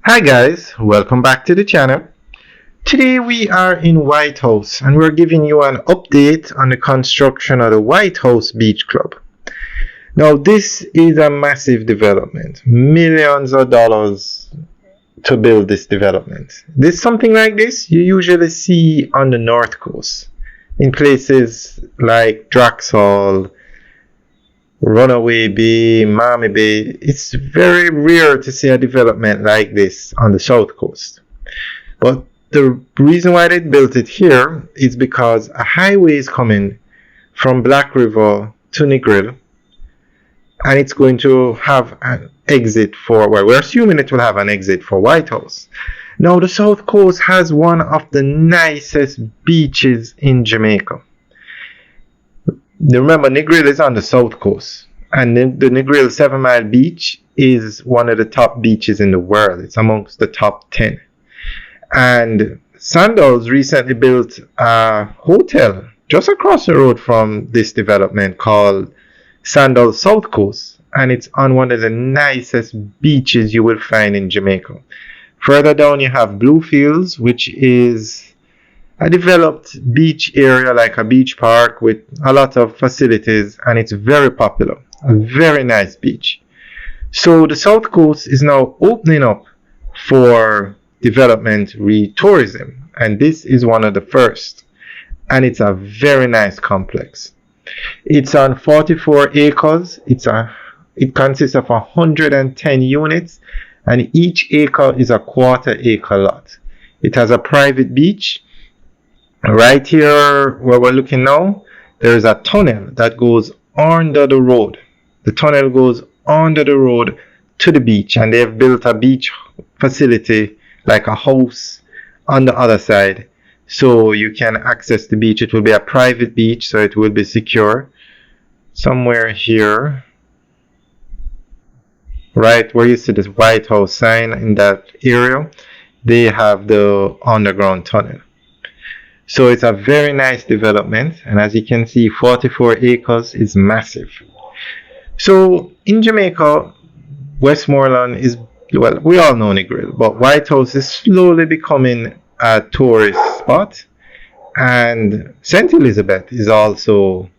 Hi guys, welcome back to the channel. Today we are in Whitehouse and we're giving you an update on the construction of the Whitehouse Beach Club. Now this is a massive development, millions of dollars to build this development. Something like this you usually see on the North Coast in places like Draxall, Runaway Bay, Miami Bay. It's very rare to see a development like this on the South Coast. But the reason why they built it here is because a highway is coming from Black River to Negril, and it's going to have an exit for, well, we're assuming it will have an exit for Whitehouse. Now, the South Coast has one of the nicest beaches in Jamaica. Remember, Negril is on the South Coast, and the Negril 7 Mile Beach is one of the top beaches in the world. It's amongst the top 10. And Sandals recently built a hotel just across the road from this development called Sandals South Coast, and it's on one of the nicest beaches you will find in Jamaica. Further down you have Bluefields, which is a developed beach area, like a beach park with a lot of facilities, and it's very popular. A very nice beach. So the South Coast is now opening up for development re-tourism, and this is one of the first, and it's a very nice complex. It's on 44 acres. It consists of 110 units, and each acre is a quarter-acre lot. It has a private beach. Right here where we're looking now, there is a tunnel that goes under the road. The tunnel goes under the road to the beach, and they've built a beach facility like a house on the other side, so you can access the beach. It will be a private beach, so it will be secure. Somewhere here, right where you see this Whitehouse sign, in that area, they have the underground tunnel. So it's a very nice development, and as you can see, 44 acres is massive. So in Jamaica, Westmoreland is, well, we all know Negril, but Whitehouse is slowly becoming a tourist spot, and St. Elizabeth is also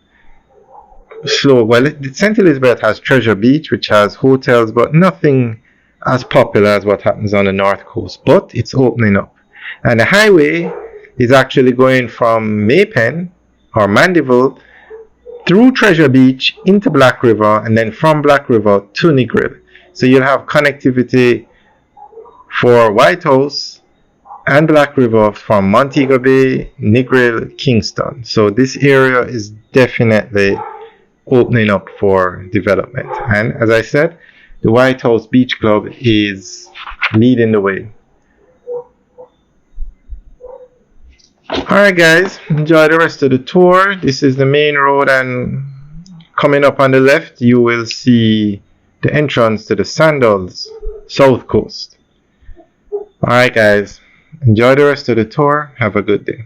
slow. Well, St. Elizabeth has Treasure Beach, which has hotels, but nothing as popular as what happens on the North Coast, but it's opening up. And the highway is actually going from Maypen or Mandeville through Treasure Beach into Black River, and then from Black River to Negril. So you'll have connectivity for Whitehouse and Black River from Montego Bay, Negril, Kingston. So this area is definitely opening up for development. And as I said, the Whitehouse Beach Club is leading the way. Alright guys, enjoy the rest of the tour. This is the main road, and coming up on the left you will see the entrance to the Sandals South Coast. Alright guys, enjoy the rest of the tour. Have a good day.